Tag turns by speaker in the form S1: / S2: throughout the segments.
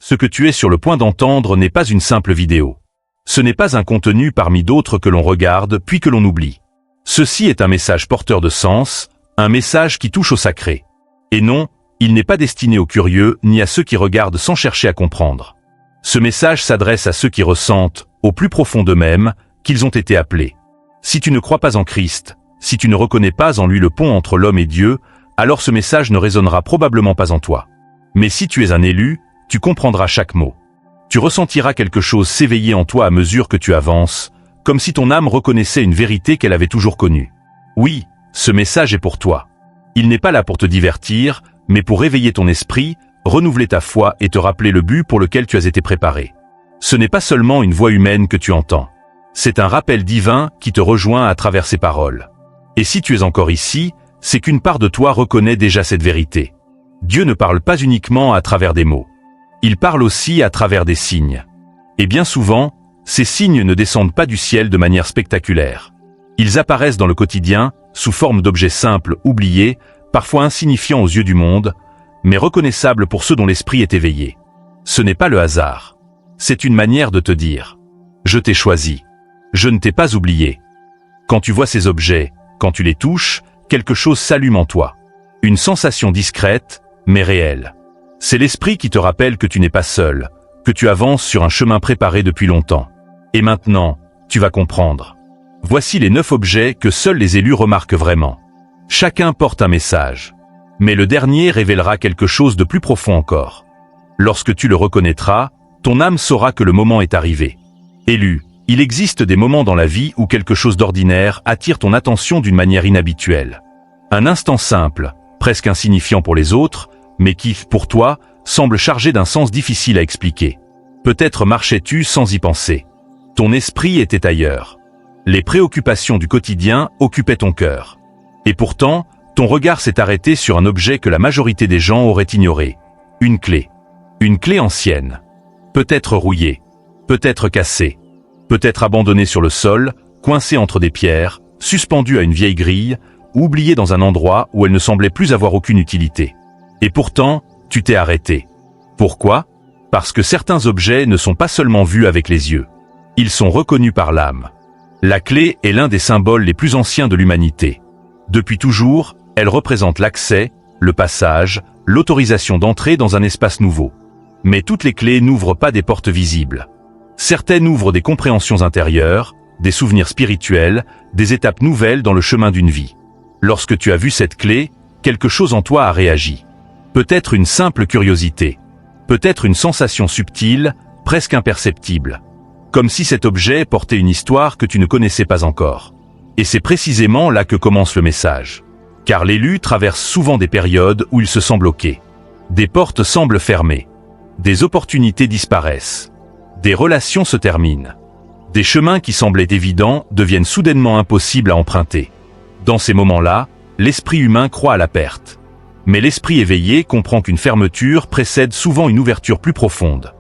S1: Ce que tu es sur le point d'entendre n'est pas une simple vidéo. Ce n'est pas un contenu parmi d'autres que l'on regarde puis que l'on oublie. Ceci est un message porteur de sens, un message qui touche au sacré. Et non, il n'est pas destiné aux curieux ni à ceux qui regardent sans chercher à comprendre. Ce message s'adresse à ceux qui ressentent, au plus profond d'eux-mêmes, qu'ils ont été appelés. Si tu ne crois pas en Christ, si tu ne reconnais pas en lui le pont entre l'homme et Dieu, alors ce message ne résonnera probablement pas en toi. Mais si tu es un élu, tu comprendras chaque mot. Tu ressentiras quelque chose s'éveiller en toi à mesure que tu avances, comme si ton âme reconnaissait une vérité qu'elle avait toujours connue. Oui, ce message est pour toi. Il n'est pas là pour te divertir, mais pour réveiller ton esprit, renouveler ta foi et te rappeler le but pour lequel tu as été préparé. Ce n'est pas seulement une voix humaine que tu entends. C'est un rappel divin qui te rejoint à travers ces paroles. Et si tu es encore ici, c'est qu'une part de toi reconnaît déjà cette vérité. Dieu ne parle pas uniquement à travers des mots. Il parle aussi à travers des signes. Et bien souvent, ces signes ne descendent pas du ciel de manière spectaculaire. Ils apparaissent dans le quotidien, sous forme d'objets simples, oubliés, parfois insignifiants aux yeux du monde, mais reconnaissables pour ceux dont l'esprit est éveillé. Ce n'est pas le hasard. C'est une manière de te dire « Je t'ai choisi. Je ne t'ai pas oublié ». Quand tu vois ces objets, quand tu les touches, quelque chose s'allume en toi. Une sensation discrète, mais réelle. C'est l'esprit qui te rappelle que tu n'es pas seul, que tu avances sur un chemin préparé depuis longtemps. Et maintenant, tu vas comprendre. Voici les 9 objets que seuls les élus remarquent vraiment. Chacun porte un message. Mais le dernier révélera quelque chose de plus profond encore. Lorsque tu le reconnaîtras, ton âme saura que le moment est arrivé. Élu, il existe des moments dans la vie où quelque chose d'ordinaire attire ton attention d'une manière inhabituelle. Un instant simple, presque insignifiant pour les autres, mais qui, pour toi, semble chargé d'un sens difficile à expliquer. Peut-être marchais-tu sans y penser. Ton esprit était ailleurs. Les préoccupations du quotidien occupaient ton cœur. Et pourtant, ton regard s'est arrêté sur un objet que la majorité des gens auraient ignoré. Une clé. Une clé ancienne. Peut-être rouillée. Peut-être cassée. Peut-être abandonnée sur le sol, coincée entre des pierres, suspendue à une vieille grille, ou oubliée dans un endroit où elle ne semblait plus avoir aucune utilité. Et pourtant, tu t'es arrêté. Pourquoi ? Parce que certains objets ne sont pas seulement vus avec les yeux. Ils sont reconnus par l'âme. La clé est l'un des symboles les plus anciens de l'humanité. Depuis toujours, elle représente l'accès, le passage, l'autorisation d'entrer dans un espace nouveau. Mais toutes les clés n'ouvrent pas des portes visibles. Certaines ouvrent des compréhensions intérieures, des souvenirs spirituels, des étapes nouvelles dans le chemin d'une vie. Lorsque tu as vu cette clé, quelque chose en toi a réagi. Peut-être une simple curiosité. Peut-être une sensation subtile, presque imperceptible. Comme si cet objet portait une histoire que tu ne connaissais pas encore. Et c'est précisément là que commence le message. Car l'élu traverse souvent des périodes où il se sent bloqué. Des portes semblent fermées. Des opportunités disparaissent. Des relations se terminent. Des chemins qui semblaient évidents deviennent soudainement impossibles à emprunter. Dans ces moments-là, l'esprit humain croit à la perte. Mais l'esprit éveillé comprend qu'une fermeture précède souvent une ouverture plus profonde.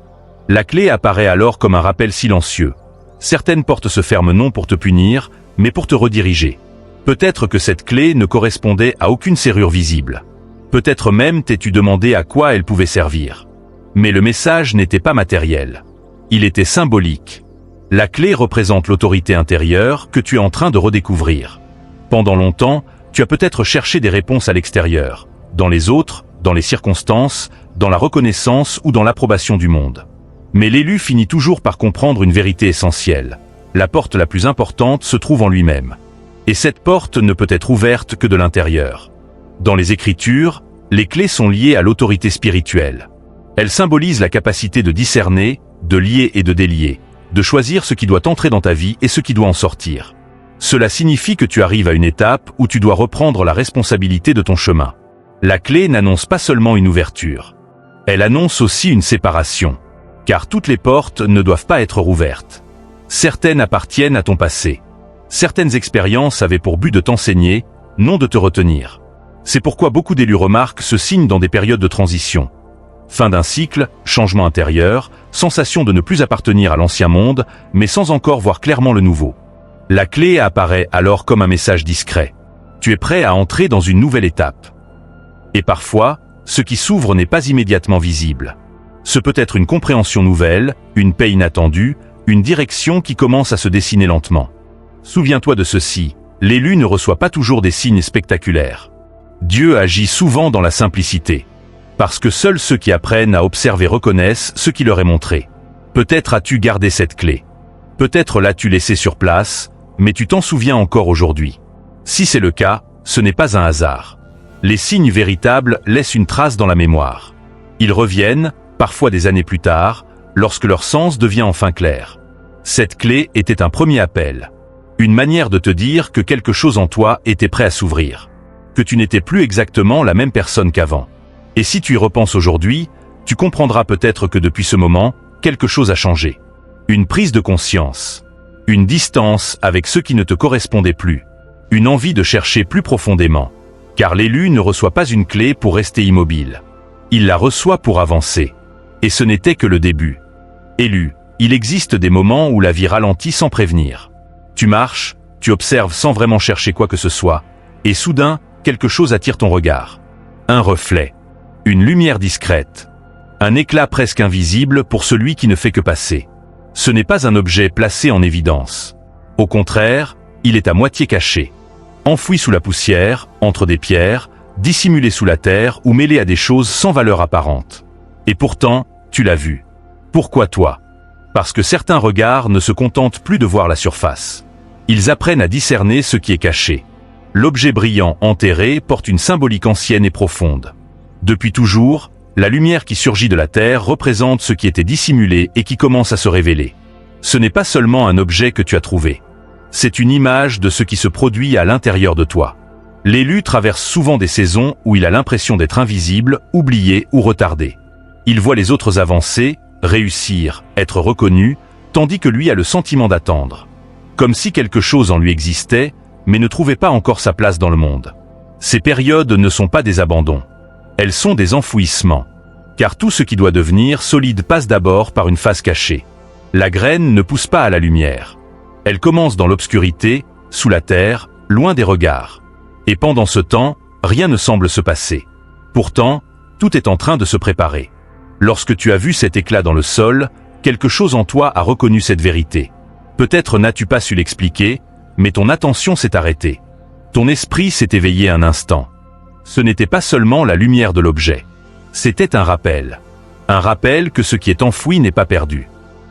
S1: La clé apparaît alors comme un rappel silencieux. Certaines portes se ferment non pour te punir, mais pour te rediriger. Peut-être que cette clé ne correspondait à aucune serrure visible. Peut-être même t'es-tu demandé à quoi elle pouvait servir. Mais le message n'était pas matériel. Il était symbolique. La clé représente l'autorité intérieure que tu es en train de redécouvrir. Pendant longtemps, tu as peut-être cherché des réponses à l'extérieur, dans les autres, dans les circonstances, dans la reconnaissance ou dans l'approbation du monde. Mais l'élu finit toujours par comprendre une vérité essentielle. La porte la plus importante se trouve en lui-même. Et cette porte ne peut être ouverte que de l'intérieur. Dans les Écritures, les clés sont liées à l'autorité spirituelle. Elles symbolisent la capacité de discerner, de lier et de délier, de choisir ce qui doit entrer dans ta vie et ce qui doit en sortir. Cela signifie que tu arrives à une étape où tu dois reprendre la responsabilité de ton chemin. La clé n'annonce pas seulement une ouverture. Elle annonce aussi une séparation. Car toutes les portes ne doivent pas être rouvertes. Certaines appartiennent à ton passé. Certaines expériences avaient pour but de t'enseigner, non de te retenir. C'est pourquoi beaucoup d'élus remarquent ce signe dans des périodes de transition. Fin d'un cycle, changement intérieur, sensation de ne plus appartenir à l'ancien monde, mais sans encore voir clairement le nouveau. La clé apparaît alors comme un message discret. Tu es prêt à entrer dans une nouvelle étape. Et parfois, ce qui s'ouvre n'est pas immédiatement visible. Ce peut être une compréhension nouvelle, une paix inattendue, une direction qui commence à se dessiner lentement. Souviens-toi de ceci, l'élu ne reçoit pas toujours des signes spectaculaires. Dieu agit souvent dans la simplicité. Parce que seuls ceux qui apprennent à observer reconnaissent ce qui leur est montré. Peut-être as-tu gardé cette clé. Peut-être l'as-tu laissée sur place, mais tu t'en souviens encore aujourd'hui. Si c'est le cas, ce n'est pas un hasard. Les signes véritables laissent une trace dans la mémoire. Ils reviennent, parfois des années plus tard, lorsque leur sens devient enfin clair. Cette clé était un premier appel. Une manière de te dire que quelque chose en toi était prêt à s'ouvrir. Que tu n'étais plus exactement la même personne qu'avant. Et si tu y repenses aujourd'hui, tu comprendras peut-être que depuis ce moment, quelque chose a changé. Une prise de conscience. Une distance avec ceux qui ne te correspondaient plus. Une envie de chercher plus profondément. Car l'élu ne reçoit pas une clé pour rester immobile. Il la reçoit pour avancer. Et ce n'était que le début. Élu, il existe des moments où la vie ralentit sans prévenir. Tu marches, tu observes sans vraiment chercher quoi que ce soit, et soudain, quelque chose attire ton regard. Un reflet. Une lumière discrète. Un éclat presque invisible pour celui qui ne fait que passer. Ce n'est pas un objet placé en évidence. Au contraire, il est à moitié caché. Enfoui sous la poussière, entre des pierres, dissimulé sous la terre ou mêlé à des choses sans valeur apparente. Et pourtant, tu l'as vu. Pourquoi toi? Parce que certains regards ne se contentent plus de voir la surface. Ils apprennent à discerner ce qui est caché. L'objet brillant enterré porte une symbolique ancienne et profonde. Depuis toujours, la lumière qui surgit de la terre représente ce qui était dissimulé et qui commence à se révéler. Ce n'est pas seulement un objet que tu as trouvé. C'est une image de ce qui se produit à l'intérieur de toi. L'élu traverse souvent des saisons où il a l'impression d'être invisible, oublié ou retardé. Il voit les autres avancer, réussir, être reconnu, tandis que lui a le sentiment d'attendre. Comme si quelque chose en lui existait, mais ne trouvait pas encore sa place dans le monde. Ces périodes ne sont pas des abandons. Elles sont des enfouissements. Car tout ce qui doit devenir solide passe d'abord par une phase cachée. La graine ne pousse pas à la lumière. Elle commence dans l'obscurité, sous la terre, loin des regards. Et pendant ce temps, rien ne semble se passer. Pourtant, tout est en train de se préparer. Lorsque tu as vu cet éclat dans le sol, quelque chose en toi a reconnu cette vérité. Peut-être n'as-tu pas su l'expliquer, mais ton attention s'est arrêtée. Ton esprit s'est éveillé un instant. Ce n'était pas seulement la lumière de l'objet. C'était un rappel. Un rappel que ce qui est enfoui n'est pas perdu.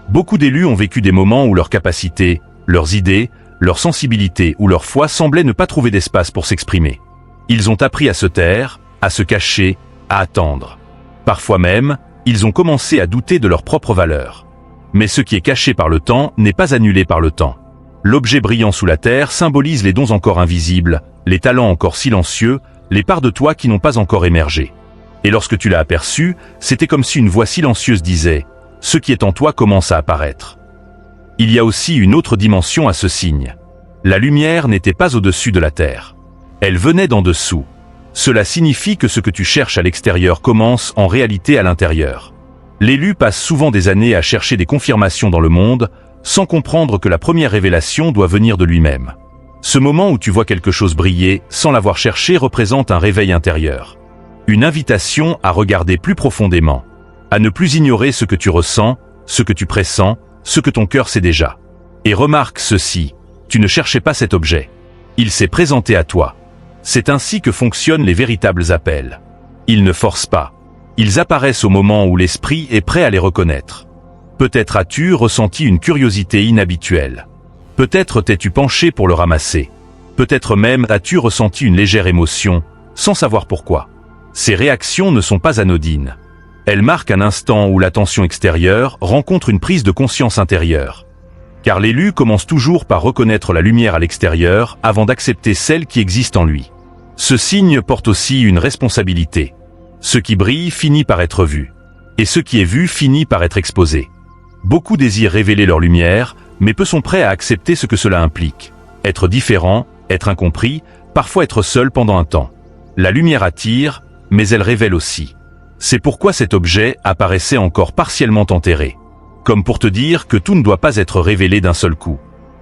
S1: Beaucoup d'élus ont vécu des moments où leurs capacités, leurs idées, leur sensibilité ou leur foi semblaient ne pas trouver d'espace pour s'exprimer. Ils ont appris à se taire, à se cacher, à attendre. Parfois même, ils ont commencé à douter de leur propre valeur. Mais ce qui est caché par le temps n'est pas annulé par le temps. L'objet brillant sous la terre symbolise les dons encore invisibles, les talents encore silencieux, les parts de toi qui n'ont pas encore émergé. Et lorsque tu l'as aperçu, c'était comme si une voix silencieuse disait « Ce qui est en toi commence à apparaître ». Il y a aussi une autre dimension à ce signe. La lumière n'était pas au-dessus de la terre. Elle venait d'en dessous. Cela signifie que ce que tu cherches à l'extérieur commence en réalité à l'intérieur. L'élu passe souvent des années à chercher des confirmations dans le monde, sans comprendre que la première révélation doit venir de lui-même. Ce moment où tu vois quelque chose briller, sans l'avoir cherché, représente un réveil intérieur. Une invitation à regarder plus profondément, à ne plus ignorer ce que tu ressens, ce que tu pressens, ce que ton cœur sait déjà. Et remarque ceci, tu ne cherchais pas cet objet. Il s'est présenté à toi. C'est ainsi que fonctionnent les véritables appels. Ils ne forcent pas. Ils apparaissent au moment où l'esprit est prêt à les reconnaître. Peut-être as-tu ressenti une curiosité inhabituelle. Peut-être t'es-tu penché pour le ramasser. Peut-être même as-tu ressenti une légère émotion, sans savoir pourquoi. Ces réactions ne sont pas anodines. Elles marquent un instant où l'attention extérieure rencontre une prise de conscience intérieure. Car l'élu commence toujours par reconnaître la lumière à l'extérieur avant d'accepter celle qui existe en lui. Ce signe porte aussi une responsabilité. Ce qui brille finit par être vu. Et ce qui est vu finit par être exposé. Beaucoup désirent révéler leur lumière, mais peu sont prêts à accepter ce que cela implique. Être différent, être incompris, parfois être seul pendant un temps. La lumière attire, mais elle révèle aussi. C'est pourquoi cet objet apparaissait encore partiellement enterré. Comme pour te dire que tout ne doit pas être révélé d'un seul coup.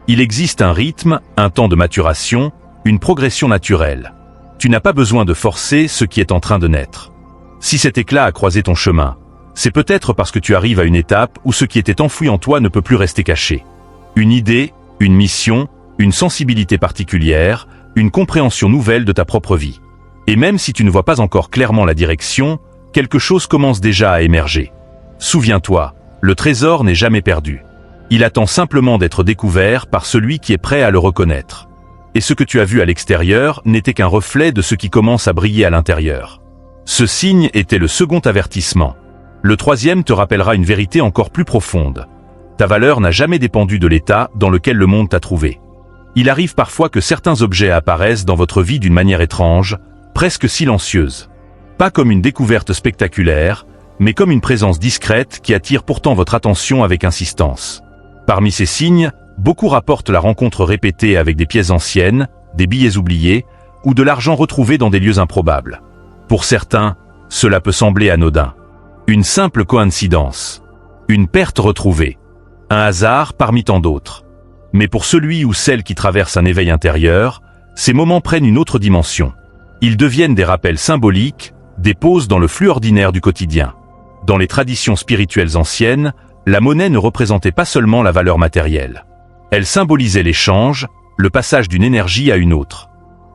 S1: Il existe un rythme, un temps de maturation, une progression naturelle. Tu n'as pas besoin de forcer ce qui est en train de naître. Si cet éclat a croisé ton chemin, C'est peut-être parce que tu arrives à une étape où ce qui était enfoui en toi ne peut plus rester caché. Une idée, une mission, une sensibilité particulière, une compréhension nouvelle de ta propre vie. Et même si tu ne vois pas encore clairement la direction, quelque chose commence déjà à émerger. Souviens-toi, le trésor n'est jamais perdu. Il attend simplement d'être découvert par celui qui est prêt à le reconnaître. Et ce que tu as vu à l'extérieur n'était qu'un reflet de ce qui commence à briller à l'intérieur. Ce signe était le second avertissement. Le troisième te rappellera une vérité encore plus profonde. Ta valeur n'a jamais dépendu de l'état dans lequel le monde t'a trouvé. Il arrive parfois que certains objets apparaissent dans votre vie d'une manière étrange, presque silencieuse. Pas comme une découverte spectaculaire, mais comme une présence discrète qui attire pourtant votre attention avec insistance. Parmi ces signes, beaucoup rapportent la rencontre répétée avec des pièces anciennes, des billets oubliés, ou de l'argent retrouvé dans des lieux improbables. Pour certains, cela peut sembler anodin. Une simple coïncidence. Une perte retrouvée. Un hasard parmi tant d'autres. Mais pour celui ou celle qui traverse un éveil intérieur, ces moments prennent une autre dimension. Ils deviennent des rappels symboliques, des pauses dans le flux ordinaire du quotidien. Dans les traditions spirituelles anciennes, la monnaie ne représentait pas seulement la valeur matérielle. Elle symbolisait l'échange, le passage d'une énergie à une autre.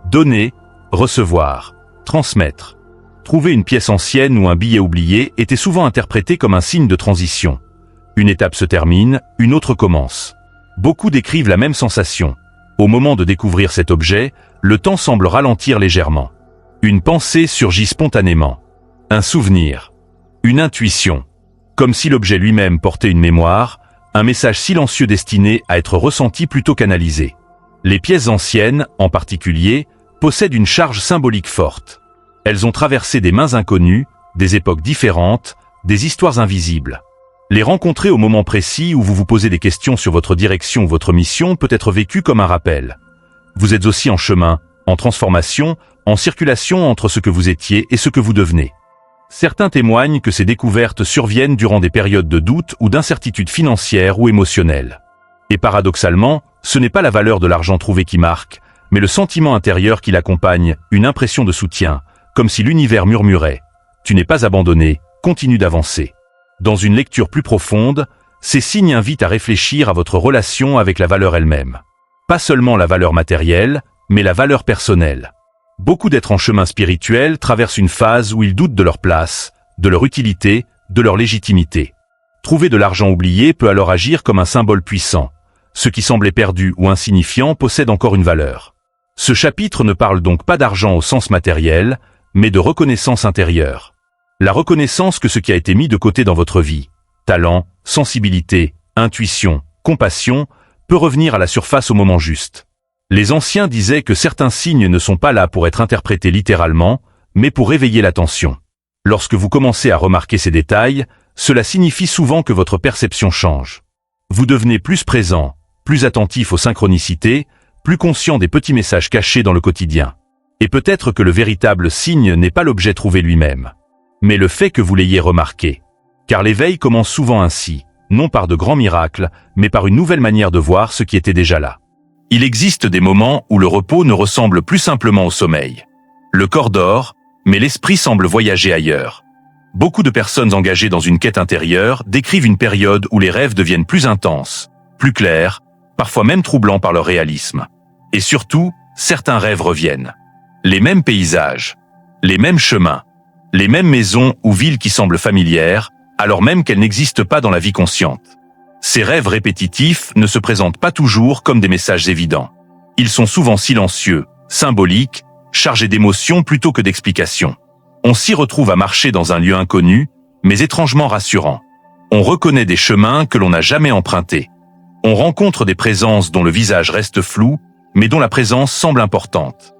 S1: Donner, recevoir, transmettre. Trouver une pièce ancienne ou un billet oublié était souvent interprété comme un signe de transition. Une étape se termine, une autre commence. Beaucoup décrivent la même sensation. Au moment de découvrir cet objet, le temps semble ralentir légèrement. Une pensée surgit spontanément. Un souvenir. Une intuition. Comme si l'objet lui-même portait une mémoire, un message silencieux destiné à être ressenti plutôt qu'analysé. Les pièces anciennes, en particulier, possèdent une charge symbolique forte. Elles ont traversé des mains inconnues, des époques différentes, des histoires invisibles. Les rencontrer au moment précis où vous vous posez des questions sur votre direction ou votre mission peut être vécu comme un rappel. Vous êtes aussi en chemin, en transformation, en circulation entre ce que vous étiez et ce que vous devenez. Certains témoignent que ces découvertes surviennent durant des périodes de doute ou d'incertitude financière ou émotionnelle. Et paradoxalement, ce n'est pas la valeur de l'argent trouvé qui marque, mais le sentiment intérieur qui l'accompagne, une impression de soutien, comme si l'univers murmurait « Tu n'es pas abandonné, continue d'avancer ». Dans une lecture plus profonde, ces signes invitent à réfléchir à votre relation avec la valeur elle-même. Pas seulement la valeur matérielle, mais la valeur personnelle. Beaucoup d'êtres en chemin spirituel traversent une phase où ils doutent de leur place, de leur utilité, de leur légitimité. Trouver de l'argent oublié peut alors agir comme un symbole puissant. Ce qui semblait perdu ou insignifiant possède encore une valeur. Ce chapitre ne parle donc pas d'argent au sens matériel, mais de reconnaissance intérieure. La reconnaissance que ce qui a été mis de côté dans votre vie, talent, sensibilité, intuition, compassion, peut revenir à la surface au moment juste. Les anciens disaient que certains signes ne sont pas là pour être interprétés littéralement, mais pour éveiller l'attention. Lorsque vous commencez à remarquer ces détails, cela signifie souvent que votre perception change. Vous devenez plus présent, plus attentif aux synchronicités, plus conscient des petits messages cachés dans le quotidien. Et peut-être que le véritable signe n'est pas l'objet trouvé lui-même, mais le fait que vous l'ayez remarqué. Car l'éveil commence souvent ainsi, non par de grands miracles, mais par une nouvelle manière de voir ce qui était déjà là. Il existe des moments où le repos ne ressemble plus simplement au sommeil. Le corps dort, mais l'esprit semble voyager ailleurs. Beaucoup de personnes engagées dans une quête intérieure décrivent une période où les rêves deviennent plus intenses, plus clairs, parfois même troublants par leur réalisme. Et surtout, certains rêves reviennent. Les mêmes paysages, les mêmes chemins, les mêmes maisons ou villes qui semblent familières, alors même qu'elles n'existent pas dans la vie consciente. Ces rêves répétitifs ne se présentent pas toujours comme des messages évidents. Ils sont souvent silencieux, symboliques, chargés d'émotions plutôt que d'explications. On s'y retrouve à marcher dans un lieu inconnu, mais étrangement rassurant. On reconnaît des chemins que l'on n'a jamais empruntés. On rencontre des présences dont le visage reste flou, mais dont la présence semble importante.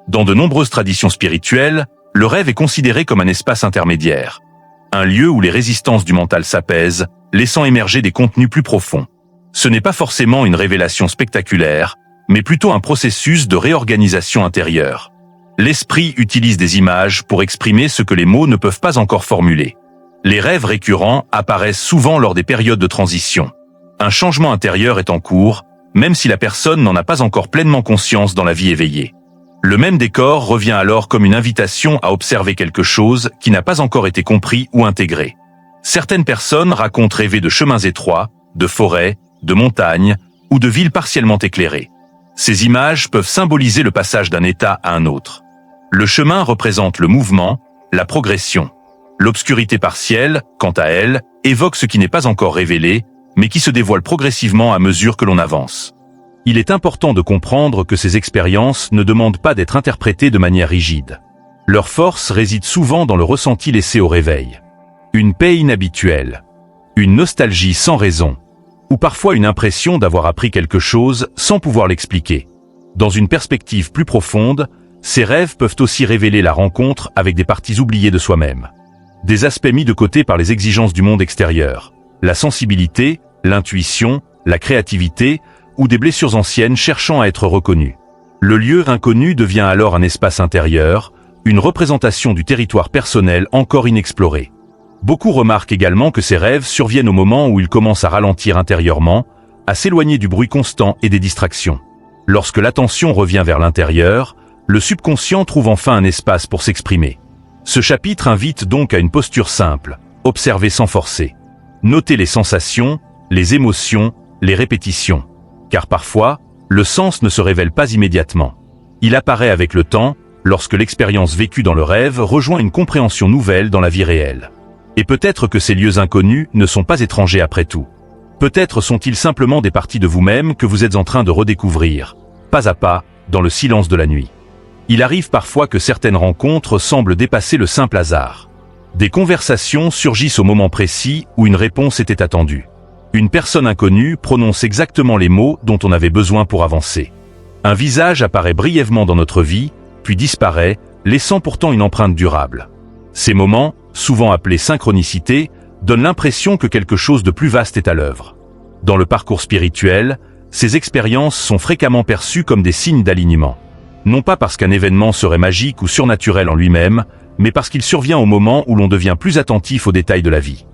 S1: Dans de nombreuses traditions spirituelles, le rêve est considéré comme un espace intermédiaire. Un lieu où les résistances du mental s'apaisent, laissant émerger des contenus plus profonds. Ce n'est pas forcément une révélation spectaculaire, mais plutôt un processus de réorganisation intérieure. L'esprit utilise des images pour exprimer ce que les mots ne peuvent pas encore formuler. Les rêves récurrents apparaissent souvent lors des périodes de transition. Un changement intérieur est en cours, même si la personne n'en a pas encore pleinement conscience dans la vie éveillée. Le même décor revient alors comme une invitation à observer quelque chose qui n'a pas encore été compris ou intégré. Certaines personnes racontent rêver de chemins étroits, de forêts, de montagnes ou de villes partiellement éclairées. Ces images peuvent symboliser le passage d'un état à un autre. Le chemin représente le mouvement, la progression. L'obscurité partielle, quant à elle, évoque ce qui n'est pas encore révélé, mais qui se dévoile progressivement à mesure que l'on avance. Il est important de comprendre que ces expériences ne demandent pas d'être interprétées de manière rigide. Leur force réside souvent dans le ressenti laissé au réveil. Une paix inhabituelle, une nostalgie sans raison, ou parfois une impression d'avoir appris quelque chose sans pouvoir l'expliquer. Dans une perspective plus profonde, ces rêves peuvent aussi révéler la rencontre avec des parties oubliées de soi-même. Des aspects mis de côté par les exigences du monde extérieur, la sensibilité, l'intuition, la créativité, ou des blessures anciennes cherchant à être reconnues. Le lieu inconnu devient alors un espace intérieur, une représentation du territoire personnel encore inexploré. Beaucoup remarquent également que ces rêves surviennent au moment où ils commencent à ralentir intérieurement, à s'éloigner du bruit constant et des distractions. Lorsque l'attention revient vers l'intérieur, le subconscient trouve enfin un espace pour s'exprimer. Ce chapitre invite donc à une posture simple, observer sans forcer. Notez les sensations, les émotions, les répétitions. Car parfois, le sens ne se révèle pas immédiatement. Il apparaît avec le temps, lorsque l'expérience vécue dans le rêve rejoint une compréhension nouvelle dans la vie réelle. Et peut-être que ces lieux inconnus ne sont pas étrangers après tout. Peut-être sont-ils simplement des parties de vous-même que vous êtes en train de redécouvrir, pas à pas, dans le silence de la nuit. Il arrive parfois que certaines rencontres semblent dépasser le simple hasard. Des conversations surgissent au moment précis où une réponse était attendue. Une personne inconnue prononce exactement les mots dont on avait besoin pour avancer. Un visage apparaît brièvement dans notre vie, puis disparaît, laissant pourtant une empreinte durable. Ces moments, souvent appelés synchronicité, donnent l'impression que quelque chose de plus vaste est à l'œuvre. Dans le parcours spirituel, ces expériences sont fréquemment perçues comme des signes d'alignement. Non pas parce qu'un événement serait magique ou surnaturel en lui-même, mais parce qu'il survient au moment où l'on devient plus attentif aux détails de la vie.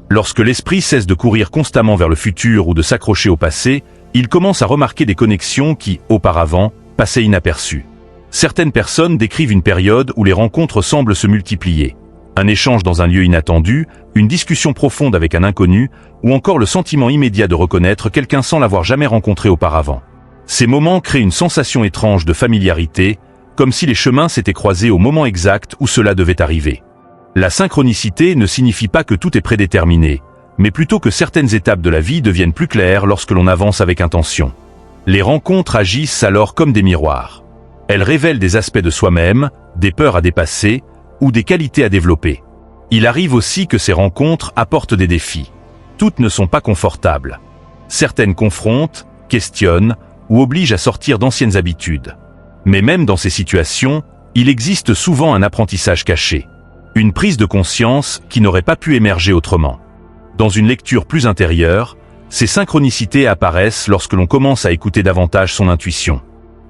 S1: Lorsque l'esprit cesse de courir constamment vers le futur ou de s'accrocher au passé, il commence à remarquer des connexions qui, auparavant, passaient inaperçues. Certaines personnes décrivent une période où les rencontres semblent se multiplier. Un échange dans un lieu inattendu, une discussion profonde avec un inconnu, ou encore le sentiment immédiat de reconnaître quelqu'un sans l'avoir jamais rencontré auparavant. Ces moments créent une sensation étrange de familiarité, comme si les chemins s'étaient croisés au moment exact où cela devait arriver. La synchronicité ne signifie pas que tout est prédéterminé, mais plutôt que certaines étapes de la vie deviennent plus claires lorsque l'on avance avec intention. Les rencontres agissent alors comme des miroirs. Elles révèlent des aspects de soi-même, des peurs à dépasser, ou des qualités à développer. Il arrive aussi que ces rencontres apportent des défis. Toutes ne sont pas confortables. Certaines confrontent, questionnent, ou obligent à sortir d'anciennes habitudes. Mais même dans ces situations, il existe souvent un apprentissage caché. Une prise de conscience qui n'aurait pas pu émerger autrement. Dans une lecture plus intérieure, ces synchronicités apparaissent lorsque l'on commence à écouter davantage son intuition.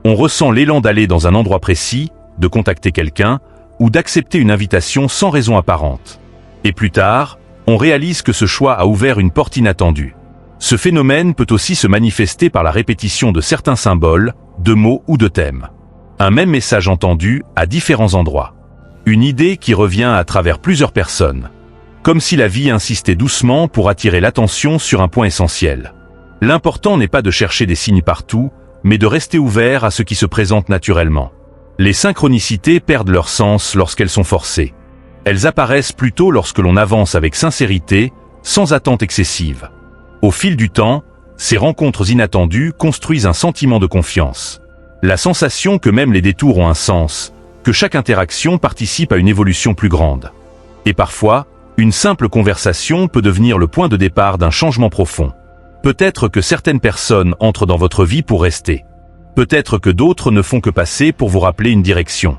S1: On ressent l'élan d'aller dans un endroit précis, de contacter quelqu'un, ou d'accepter une invitation sans raison apparente. Et plus tard, on réalise que ce choix a ouvert une porte inattendue. Ce phénomène peut aussi se manifester par la répétition de certains symboles, de mots ou de thèmes. Un même message entendu à différents endroits. Une idée qui revient à travers plusieurs personnes. Comme si la vie insistait doucement pour attirer l'attention sur un point essentiel. L'important n'est pas de chercher des signes partout, mais de rester ouvert à ce qui se présente naturellement. Les synchronicités perdent leur sens lorsqu'elles sont forcées. Elles apparaissent plutôt lorsque l'on avance avec sincérité, sans attente excessive. Au fil du temps, ces rencontres inattendues construisent un sentiment de confiance. La sensation que même les détours ont un sens, que chaque interaction participe à une évolution plus grande. Et parfois, une simple conversation peut devenir le point de départ d'un changement profond. Peut-être que certaines personnes entrent dans votre vie pour rester. Peut-être que d'autres ne font que passer pour vous rappeler une direction.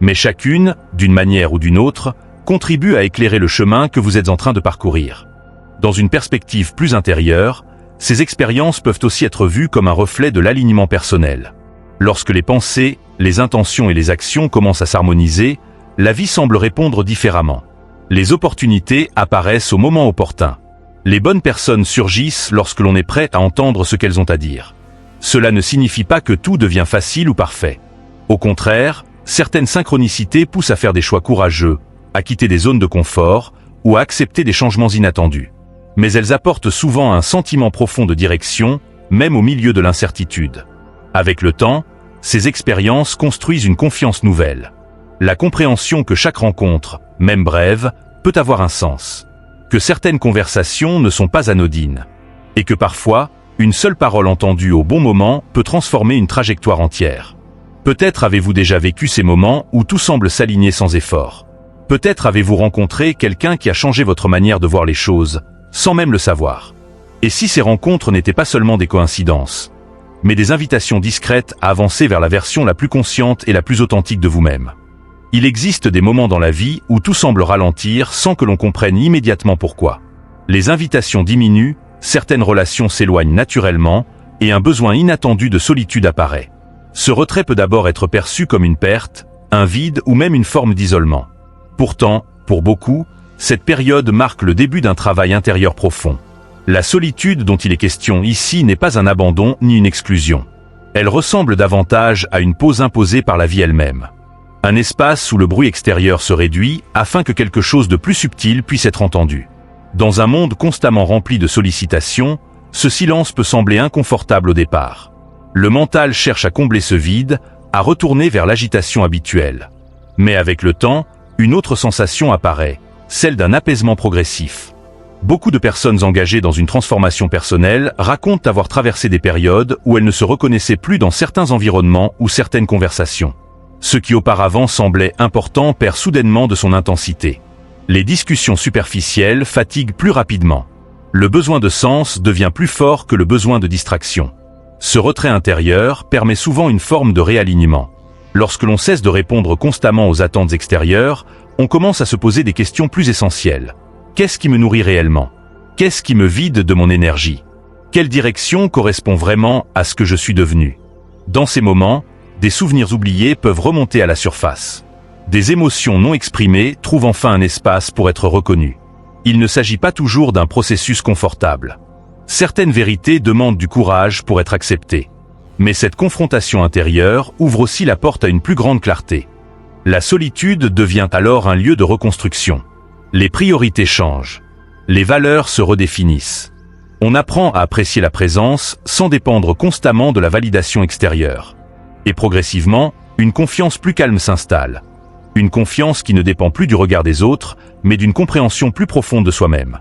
S1: Mais chacune, d'une manière ou d'une autre, contribue à éclairer le chemin que vous êtes en train de parcourir. Dans une perspective plus intérieure, ces expériences peuvent aussi être vues comme un reflet de l'alignement personnel. Lorsque les pensées, les intentions et les actions commencent à s'harmoniser, la vie semble répondre différemment. Les opportunités apparaissent au moment opportun. Les bonnes personnes surgissent lorsque l'on est prêt à entendre ce qu'elles ont à dire. Cela ne signifie pas que tout devient facile ou parfait. Au contraire, certaines synchronicités poussent à faire des choix courageux, à quitter des zones de confort, ou à accepter des changements inattendus. Mais elles apportent souvent un sentiment profond de direction, même au milieu de l'incertitude. Avec le temps, ces expériences construisent une confiance nouvelle. La compréhension que chaque rencontre, même brève, peut avoir un sens. Que certaines conversations ne sont pas anodines. Et que parfois, une seule parole entendue au bon moment peut transformer une trajectoire entière. Peut-être avez-vous déjà vécu ces moments où tout semble s'aligner sans effort. Peut-être avez-vous rencontré quelqu'un qui a changé votre manière de voir les choses, sans même le savoir. Et si ces rencontres n'étaient pas seulement des coïncidences, mais des invitations discrètes à avancer vers la version la plus consciente et la plus authentique de vous-même. Il existe des moments dans la vie où tout semble ralentir sans que l'on comprenne immédiatement pourquoi. Les invitations diminuent, certaines relations s'éloignent naturellement, et un besoin inattendu de solitude apparaît. Ce retrait peut d'abord être perçu comme une perte, un vide ou même une forme d'isolement. Pourtant, pour beaucoup, cette période marque le début d'un travail intérieur profond. La solitude dont il est question ici n'est pas un abandon ni une exclusion. Elle ressemble davantage à une pause imposée par la vie elle-même. Un espace où le bruit extérieur se réduit afin que quelque chose de plus subtil puisse être entendu. Dans un monde constamment rempli de sollicitations, ce silence peut sembler inconfortable au départ. Le mental cherche à combler ce vide, à retourner vers l'agitation habituelle. Mais avec le temps, une autre sensation apparaît, celle d'un apaisement progressif. Beaucoup de personnes engagées dans une transformation personnelle racontent avoir traversé des périodes où elles ne se reconnaissaient plus dans certains environnements ou certaines conversations. Ce qui auparavant semblait important perd soudainement de son intensité. Les discussions superficielles fatiguent plus rapidement. Le besoin de sens devient plus fort que le besoin de distraction. Ce retrait intérieur permet souvent une forme de réalignement. Lorsque l'on cesse de répondre constamment aux attentes extérieures, on commence à se poser des questions plus essentielles. Qu'est-ce qui me nourrit réellement? Qu'est-ce qui me vide de mon énergie? Quelle direction correspond vraiment à ce que je suis devenu? Dans ces moments, des souvenirs oubliés peuvent remonter à la surface. Des émotions non exprimées trouvent enfin un espace pour être reconnues. Il ne s'agit pas toujours d'un processus confortable. Certaines vérités demandent du courage pour être acceptées. Mais cette confrontation intérieure ouvre aussi la porte à une plus grande clarté. La solitude devient alors un lieu de reconstruction. Les priorités changent. Les valeurs se redéfinissent. On apprend à apprécier la présence sans dépendre constamment de la validation extérieure. Et progressivement, une confiance plus calme s'installe. Une confiance qui ne dépend plus du regard des autres, mais d'une compréhension plus profonde de soi-même.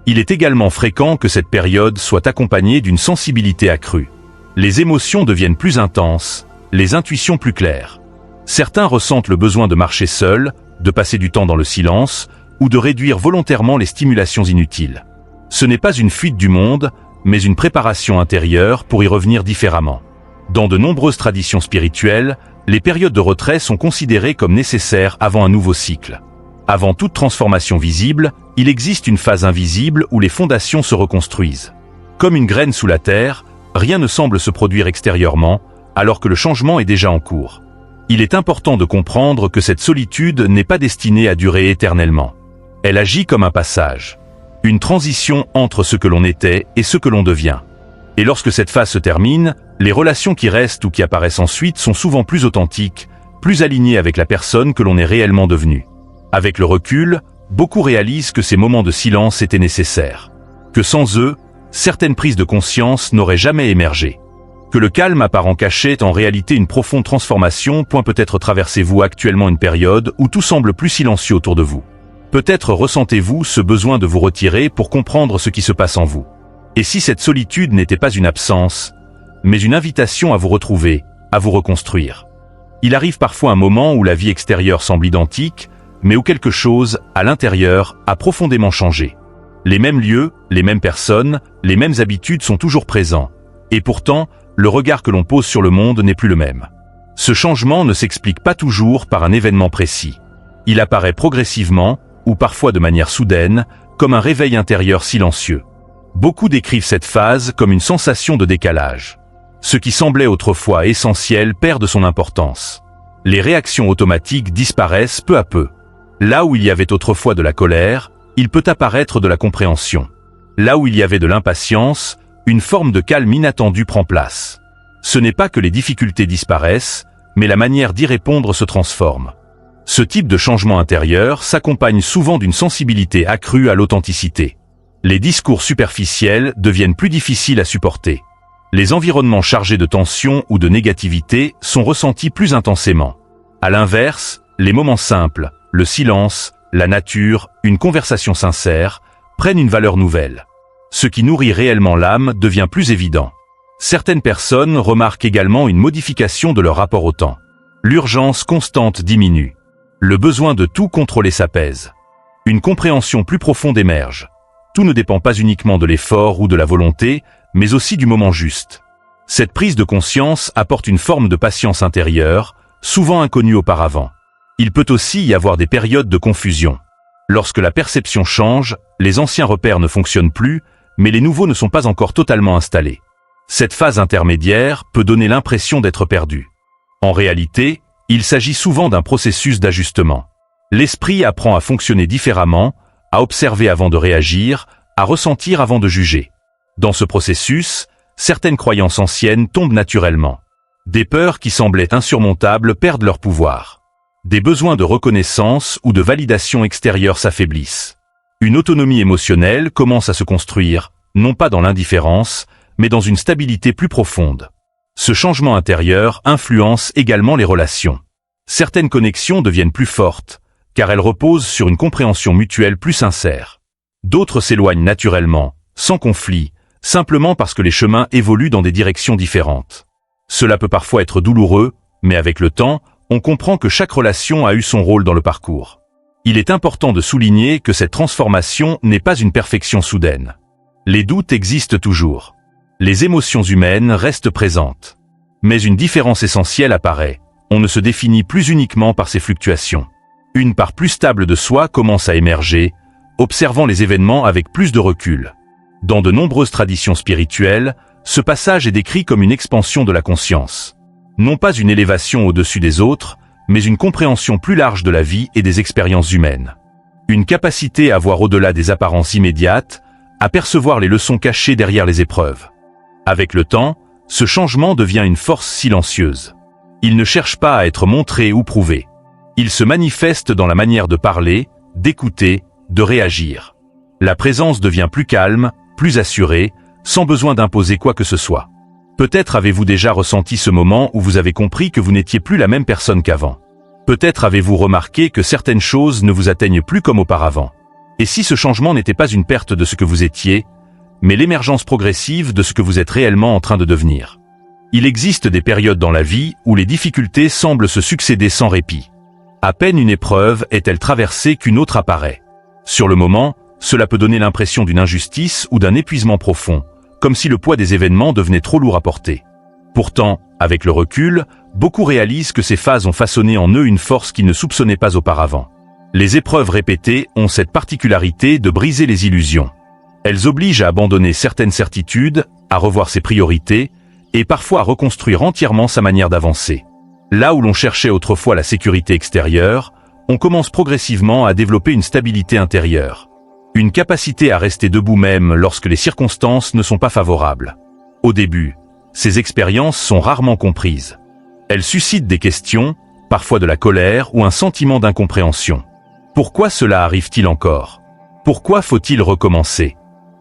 S1: Il est également fréquent que cette période soit accompagnée d'une sensibilité accrue. Les émotions deviennent plus intenses, les intuitions plus claires. Certains ressentent le besoin de marcher seuls, de passer du temps dans le silence, ou de réduire volontairement les stimulations inutiles. Ce n'est pas une fuite du monde, mais une préparation intérieure pour y revenir différemment. Dans de nombreuses traditions spirituelles, les périodes de retrait sont considérées comme nécessaires avant un nouveau cycle. Avant toute transformation visible, il existe une phase invisible où les fondations se reconstruisent. Comme une graine sous la terre, rien ne semble se produire extérieurement, alors que le changement est déjà en cours. Il est important de comprendre que cette solitude n'est pas destinée à durer éternellement. Elle agit comme un passage, une transition entre ce que l'on était et ce que l'on devient. Et lorsque cette phase se termine, les relations qui restent ou qui apparaissent ensuite sont souvent plus authentiques, plus alignées avec la personne que l'on est réellement devenu. Avec le recul, beaucoup réalisent que ces moments de silence étaient nécessaires. Que sans eux, certaines prises de conscience n'auraient jamais émergé. Que le calme apparent caché est en réalité une profonde transformation. Peut-être traversez-vous actuellement une période où tout semble plus silencieux autour de vous. Peut-être ressentez-vous ce besoin de vous retirer pour comprendre ce qui se passe en vous. Et si cette solitude n'était pas une absence, mais une invitation à vous retrouver, à vous reconstruire. Il arrive parfois un moment où la vie extérieure semble identique, mais où quelque chose, à l'intérieur, a profondément changé. Les mêmes lieux, les mêmes personnes, les mêmes habitudes sont toujours présents. Et pourtant, le regard que l'on pose sur le monde n'est plus le même. Ce changement ne s'explique pas toujours par un événement précis. Il apparaît progressivement, ou parfois de manière soudaine, comme un réveil intérieur silencieux. Beaucoup décrivent cette phase comme une sensation de décalage. Ce qui semblait autrefois essentiel perd de son importance. Les réactions automatiques disparaissent peu à peu. Là où il y avait autrefois de la colère, il peut apparaître de la compréhension. Là où il y avait de l'impatience, une forme de calme inattendu prend place. Ce n'est pas que les difficultés disparaissent, mais la manière d'y répondre se transforme. Ce type de changement intérieur s'accompagne souvent d'une sensibilité accrue à l'authenticité. Les discours superficiels deviennent plus difficiles à supporter. Les environnements chargés de tension ou de négativité sont ressentis plus intensément. À l'inverse, les moments simples, le silence, la nature, une conversation sincère, prennent une valeur nouvelle. Ce qui nourrit réellement l'âme devient plus évident. Certaines personnes remarquent également une modification de leur rapport au temps. L'urgence constante diminue. Le besoin de tout contrôler s'apaise. Une compréhension plus profonde émerge. Tout ne dépend pas uniquement de l'effort ou de la volonté, mais aussi du moment juste. Cette prise de conscience apporte une forme de patience intérieure, souvent inconnue auparavant. Il peut aussi y avoir des périodes de confusion. Lorsque la perception change, les anciens repères ne fonctionnent plus, mais les nouveaux ne sont pas encore totalement installés. Cette phase intermédiaire peut donner l'impression d'être perdue. En réalité, il s'agit souvent d'un processus d'ajustement. L'esprit apprend à fonctionner différemment, à observer avant de réagir, à ressentir avant de juger. Dans ce processus, certaines croyances anciennes tombent naturellement. Des peurs qui semblaient insurmontables perdent leur pouvoir. Des besoins de reconnaissance ou de validation extérieure s'affaiblissent. Une autonomie émotionnelle commence à se construire, non pas dans l'indifférence, mais dans une stabilité plus profonde. Ce changement intérieur influence également les relations. Certaines connexions deviennent plus fortes, car elles reposent sur une compréhension mutuelle plus sincère. D'autres s'éloignent naturellement, sans conflit, simplement parce que les chemins évoluent dans des directions différentes. Cela peut parfois être douloureux, mais avec le temps, on comprend que chaque relation a eu son rôle dans le parcours. Il est important de souligner que cette transformation n'est pas une perfection soudaine. Les doutes existent toujours. Les émotions humaines restent présentes. Mais une différence essentielle apparaît. On ne se définit plus uniquement par ces fluctuations. Une part plus stable de soi commence à émerger, observant les événements avec plus de recul. Dans de nombreuses traditions spirituelles, ce passage est décrit comme une expansion de la conscience. Non pas une élévation au-dessus des autres, mais une compréhension plus large de la vie et des expériences humaines. Une capacité à voir au-delà des apparences immédiates, à percevoir les leçons cachées derrière les épreuves. Avec le temps, ce changement devient une force silencieuse. Il ne cherche pas à être montré ou prouvé. Il se manifeste dans la manière de parler, d'écouter, de réagir. La présence devient plus calme, plus assurée, sans besoin d'imposer quoi que ce soit. Peut-être avez-vous déjà ressenti ce moment où vous avez compris que vous n'étiez plus la même personne qu'avant. Peut-être avez-vous remarqué que certaines choses ne vous atteignent plus comme auparavant. Et si ce changement n'était pas une perte de ce que vous étiez, mais l'émergence progressive de ce que vous êtes réellement en train de devenir. Il existe des périodes dans la vie où les difficultés semblent se succéder sans répit. À peine une épreuve est-elle traversée qu'une autre apparaît. Sur le moment, cela peut donner l'impression d'une injustice ou d'un épuisement profond, comme si le poids des événements devenait trop lourd à porter. Pourtant, avec le recul, beaucoup réalisent que ces phases ont façonné en eux une force qu'ils ne soupçonnaient pas auparavant. Les épreuves répétées ont cette particularité de briser les illusions. Elles obligent à abandonner certaines certitudes, à revoir ses priorités, et parfois à reconstruire entièrement sa manière d'avancer. Là où l'on cherchait autrefois la sécurité extérieure, on commence progressivement à développer une stabilité intérieure. Une capacité à rester debout même lorsque les circonstances ne sont pas favorables. Au début, ces expériences sont rarement comprises. Elles suscitent des questions, parfois de la colère ou un sentiment d'incompréhension. Pourquoi cela arrive-t-il encore? Pourquoi faut-il recommencer?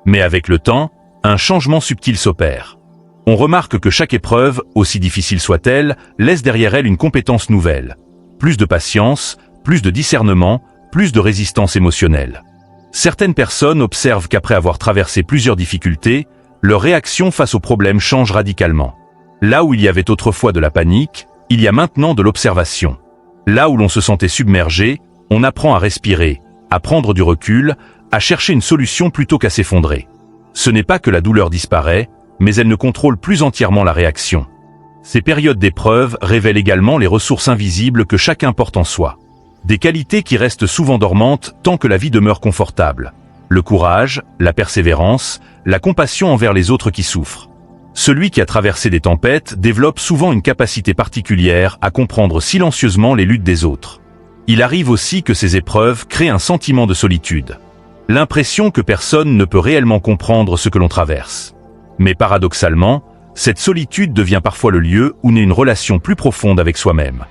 S1: Mais avec le temps, un changement subtil s'opère. On remarque que chaque épreuve, aussi difficile soit-elle, laisse derrière elle une compétence nouvelle. Plus de patience, plus de discernement, plus de résistance émotionnelle. Certaines personnes observent qu'après avoir traversé plusieurs difficultés, leur réaction face aux problèmes change radicalement. Là où il y avait autrefois de la panique, il y a maintenant de l'observation. Là où l'on se sentait submergé, on apprend à respirer, à prendre du recul, à chercher une solution plutôt qu'à s'effondrer. Ce n'est pas que la douleur disparaît, mais elle ne contrôle plus entièrement la réaction. Ces périodes d'épreuve révèlent également les ressources invisibles que chacun porte en soi. Des qualités qui restent souvent dormantes tant que la vie demeure confortable. Le courage, la persévérance, la compassion envers les autres qui souffrent. Celui qui a traversé des tempêtes développe souvent une capacité particulière à comprendre silencieusement les luttes des autres. Il arrive aussi que ces épreuves créent un sentiment de solitude. L'impression que personne ne peut réellement comprendre ce que l'on traverse. Mais paradoxalement, cette solitude devient parfois le lieu où naît une relation plus profonde avec soi-même.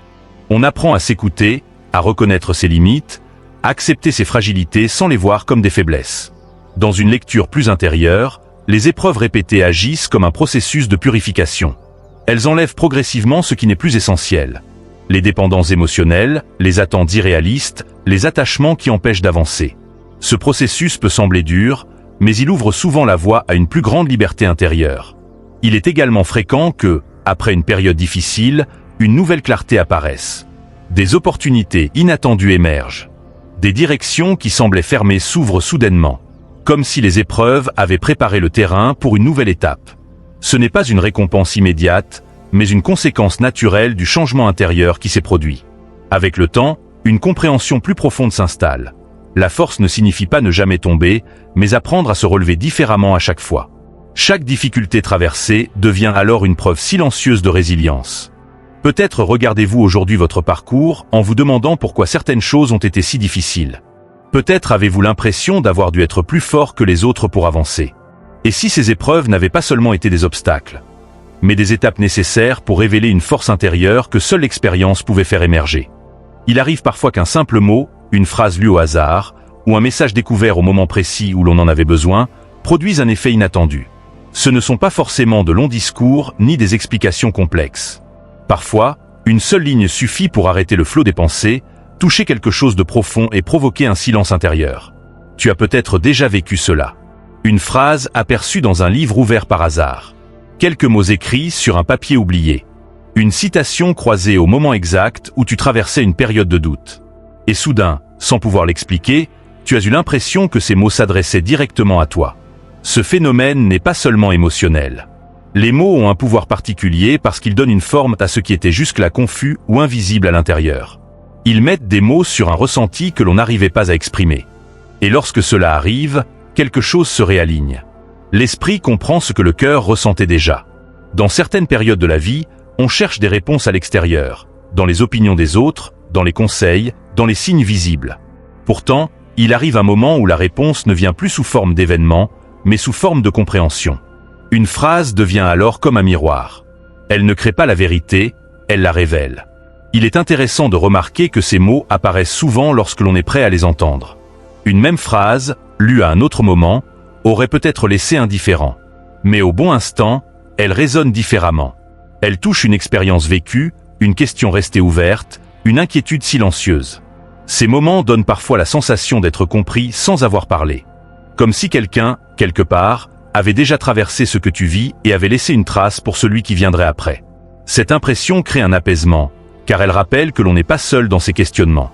S1: On apprend à s'écouter, à reconnaître ses limites, à accepter ses fragilités sans les voir comme des faiblesses. Dans une lecture plus intérieure, les épreuves répétées agissent comme un processus de purification. Elles enlèvent progressivement ce qui n'est plus essentiel. Les dépendances émotionnelles, les attentes irréalistes, les attachements qui empêchent d'avancer. Ce processus peut sembler dur, mais il ouvre souvent la voie à une plus grande liberté intérieure. Il est également fréquent que, après une période difficile, une nouvelle clarté apparaisse. Des opportunités inattendues émergent. Des directions qui semblaient fermées s'ouvrent soudainement. Comme si les épreuves avaient préparé le terrain pour une nouvelle étape. Ce n'est pas une récompense immédiate, mais une conséquence naturelle du changement intérieur qui s'est produit. Avec le temps, une compréhension plus profonde s'installe. La force ne signifie pas ne jamais tomber, mais apprendre à se relever différemment à chaque fois. Chaque difficulté traversée devient alors une preuve silencieuse de résilience. Peut-être regardez-vous aujourd'hui votre parcours en vous demandant pourquoi certaines choses ont été si difficiles. Peut-être avez-vous l'impression d'avoir dû être plus fort que les autres pour avancer. Et si ces épreuves n'avaient pas seulement été des obstacles, mais des étapes nécessaires pour révéler une force intérieure que seule l'expérience pouvait faire émerger. Il arrive parfois qu'un simple mot, une phrase lue au hasard, ou un message découvert au moment précis où l'on en avait besoin, produisent un effet inattendu. Ce ne sont pas forcément de longs discours ni des explications complexes. Parfois, une seule ligne suffit pour arrêter le flot des pensées, toucher quelque chose de profond et provoquer un silence intérieur. Tu as peut-être déjà vécu cela. Une phrase aperçue dans un livre ouvert par hasard. Quelques mots écrits sur un papier oublié. Une citation croisée au moment exact où tu traversais une période de doute. Et soudain, sans pouvoir l'expliquer, tu as eu l'impression que ces mots s'adressaient directement à toi. Ce phénomène n'est pas seulement émotionnel. Les mots ont un pouvoir particulier parce qu'ils donnent une forme à ce qui était jusque-là confus ou invisible à l'intérieur. Ils mettent des mots sur un ressenti que l'on n'arrivait pas à exprimer. Et lorsque cela arrive, quelque chose se réaligne. L'esprit comprend ce que le cœur ressentait déjà. Dans certaines périodes de la vie, on cherche des réponses à l'extérieur, dans les opinions des autres, dans les conseils, dans les signes visibles. Pourtant, il arrive un moment où la réponse ne vient plus sous forme d'événements, mais sous forme de compréhension. Une phrase devient alors comme un miroir. Elle ne crée pas la vérité, elle la révèle. Il est intéressant de remarquer que ces mots apparaissent souvent lorsque l'on est prêt à les entendre. Une même phrase, lue à un autre moment, aurait peut-être laissé indifférent. Mais au bon instant, elle résonne différemment. Elle touche une expérience vécue, une question restée ouverte, une inquiétude silencieuse. Ces moments donnent parfois la sensation d'être compris sans avoir parlé. Comme si quelqu'un, quelque part, avait déjà traversé ce que tu vis et avait laissé une trace pour celui qui viendrait après. Cette impression crée un apaisement, car elle rappelle que l'on n'est pas seul dans ces questionnements.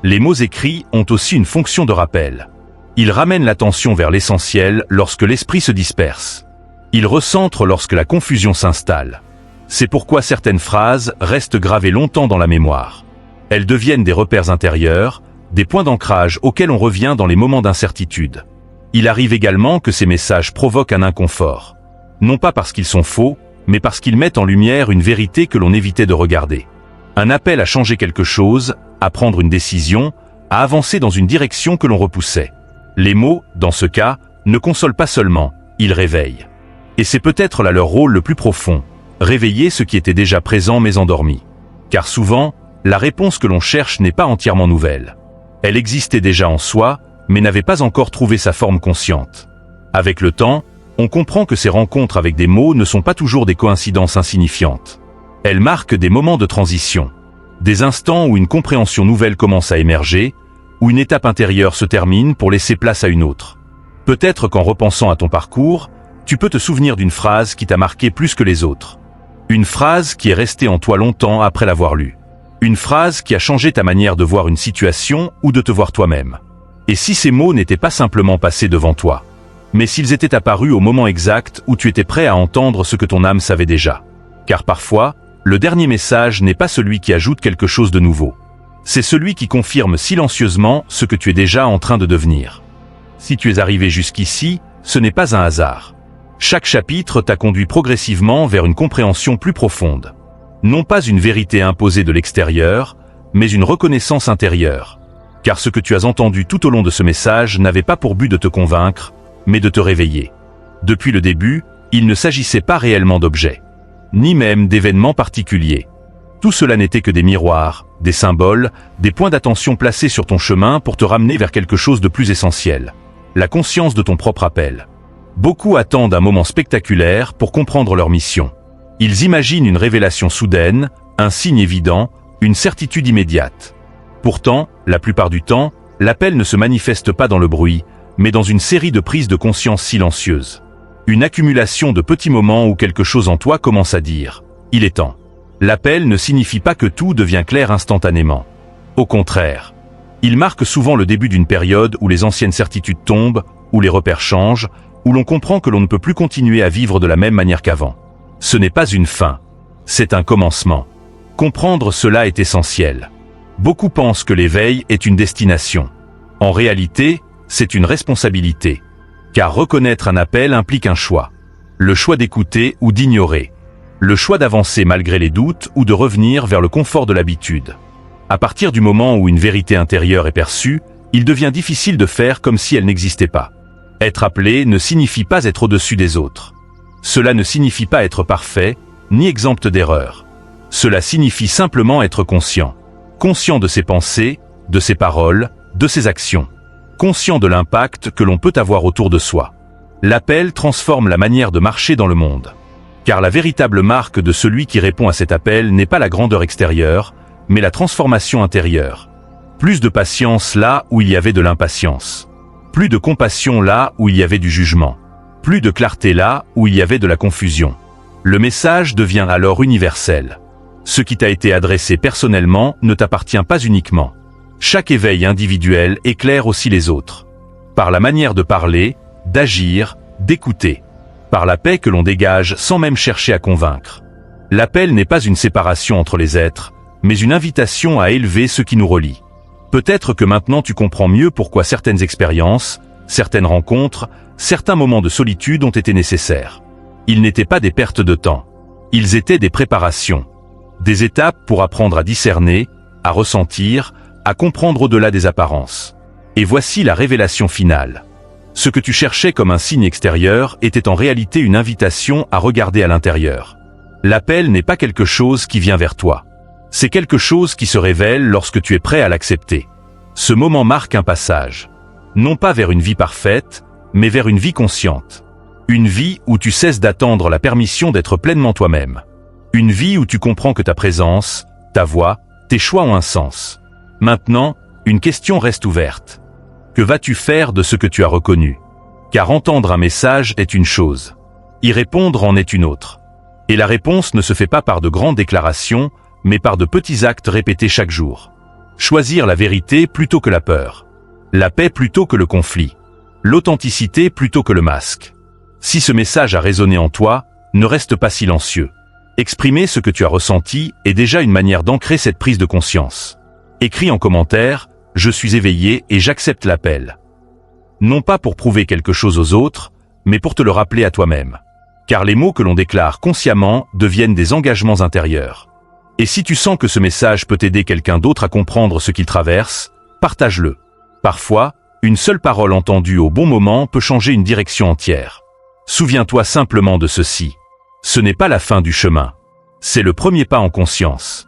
S1: Les mots écrits ont aussi une fonction de rappel. Ils ramènent l'attention vers l'essentiel lorsque l'esprit se disperse. Ils recentrent lorsque la confusion s'installe. C'est pourquoi certaines phrases restent gravées longtemps dans la mémoire. Elles deviennent des repères intérieurs, des points d'ancrage auxquels on revient dans les moments d'incertitude. Il arrive également que ces messages provoquent un inconfort. Non pas parce qu'ils sont faux, mais parce qu'ils mettent en lumière une vérité que l'on évitait de regarder. Un appel à changer quelque chose, à prendre une décision, à avancer dans une direction que l'on repoussait. Les mots, dans ce cas, ne consolent pas seulement, ils réveillent. Et c'est peut-être là leur rôle le plus profond, réveiller ce qui était déjà présent mais endormi. Car souvent, la réponse que l'on cherche n'est pas entièrement nouvelle. Elle existait déjà en soi, mais n'avait pas encore trouvé sa forme consciente. Avec le temps, on comprend que ces rencontres avec des mots ne sont pas toujours des coïncidences insignifiantes. Elles marquent des moments de transition, des instants où une compréhension nouvelle commence à émerger, où une étape intérieure se termine pour laisser place à une autre. Peut-être qu'en repensant à ton parcours, tu peux te souvenir d'une phrase qui t'a marqué plus que les autres. Une phrase qui est restée en toi longtemps après l'avoir lue. Une phrase qui a changé ta manière de voir une situation ou de te voir toi-même. Et si ces mots n'étaient pas simplement passés devant toi, mais s'ils étaient apparus au moment exact où tu étais prêt à entendre ce que ton âme savait déjà. Car parfois, le dernier message n'est pas celui qui ajoute quelque chose de nouveau. C'est celui qui confirme silencieusement ce que tu es déjà en train de devenir. Si tu es arrivé jusqu'ici, ce n'est pas un hasard. Chaque chapitre t'a conduit progressivement vers une compréhension plus profonde. Non pas une vérité imposée de l'extérieur, mais une reconnaissance intérieure. Car ce que tu as entendu tout au long de ce message n'avait pas pour but de te convaincre, mais de te réveiller. Depuis le début, il ne s'agissait pas réellement d'objets, ni même d'événements particuliers. Tout cela n'était que des miroirs, des symboles, des points d'attention placés sur ton chemin pour te ramener vers quelque chose de plus essentiel. La conscience de ton propre appel. Beaucoup attendent un moment spectaculaire pour comprendre leur mission. Ils imaginent une révélation soudaine, un signe évident, une certitude immédiate. Pourtant, la plupart du temps, l'appel ne se manifeste pas dans le bruit, mais dans une série de prises de conscience silencieuses. Une accumulation de petits moments où quelque chose en toi commence à dire « il est temps ». L'appel ne signifie pas que tout devient clair instantanément. Au contraire, il marque souvent le début d'une période où les anciennes certitudes tombent, où les repères changent, où l'on comprend que l'on ne peut plus continuer à vivre de la même manière qu'avant. Ce n'est pas une fin, c'est un commencement. Comprendre cela est essentiel. Beaucoup pensent que l'éveil est une destination. En réalité, c'est une responsabilité. Car reconnaître un appel implique un choix. Le choix d'écouter ou d'ignorer. Le choix d'avancer malgré les doutes ou de revenir vers le confort de l'habitude. À partir du moment où une vérité intérieure est perçue, il devient difficile de faire comme si elle n'existait pas. Être appelé ne signifie pas être au-dessus des autres. Cela ne signifie pas être parfait, ni exempt d'erreurs. Cela signifie simplement être conscient. Conscient de ses pensées, de ses paroles, de ses actions. Conscient de l'impact que l'on peut avoir autour de soi. L'appel transforme la manière de marcher dans le monde. Car la véritable marque de celui qui répond à cet appel n'est pas la grandeur extérieure, mais la transformation intérieure. Plus de patience là où il y avait de l'impatience. Plus de compassion là où il y avait du jugement. Plus de clarté là où il y avait de la confusion. Le message devient alors universel. Ce qui t'a été adressé personnellement ne t'appartient pas uniquement. Chaque éveil individuel éclaire aussi les autres. Par la manière de parler, d'agir, d'écouter. Par la paix que l'on dégage sans même chercher à convaincre. L'appel n'est pas une séparation entre les êtres, mais une invitation à élever ce qui nous relie. Peut-être que maintenant tu comprends mieux pourquoi certaines expériences, certaines rencontres, certains moments de solitude ont été nécessaires. Ils n'étaient pas des pertes de temps. Ils étaient des préparations. Des étapes pour apprendre à discerner, à ressentir, à comprendre au-delà des apparences. Et voici la révélation finale. Ce que tu cherchais comme un signe extérieur était en réalité une invitation à regarder à l'intérieur. L'appel n'est pas quelque chose qui vient vers toi. C'est quelque chose qui se révèle lorsque tu es prêt à l'accepter. Ce moment marque un passage. Non pas vers une vie parfaite, mais vers une vie consciente. Une vie où tu cesses d'attendre la permission d'être pleinement toi-même. Une vie où tu comprends que ta présence, ta voix, tes choix ont un sens. Maintenant, une question reste ouverte. Que vas-tu faire de ce que tu as reconnu? Car entendre un message est une chose. Y répondre en est une autre. Et la réponse ne se fait pas par de grandes déclarations, mais par de petits actes répétés chaque jour. Choisir la vérité plutôt que la peur. La paix plutôt que le conflit. L'authenticité plutôt que le masque. Si ce message a résonné en toi, ne reste pas silencieux. Exprimer ce que tu as ressenti est déjà une manière d'ancrer cette prise de conscience. Écris en commentaire « Je suis éveillé et j'accepte l'appel ». Non pas pour prouver quelque chose aux autres, mais pour te le rappeler à toi-même. Car les mots que l'on déclare consciemment deviennent des engagements intérieurs. Et si tu sens que ce message peut aider quelqu'un d'autre à comprendre ce qu'il traverse, partage-le. Parfois, une seule parole entendue au bon moment peut changer une direction entière. Souviens-toi simplement de ceci. Ce n'est pas la fin du chemin. C'est le premier pas en conscience.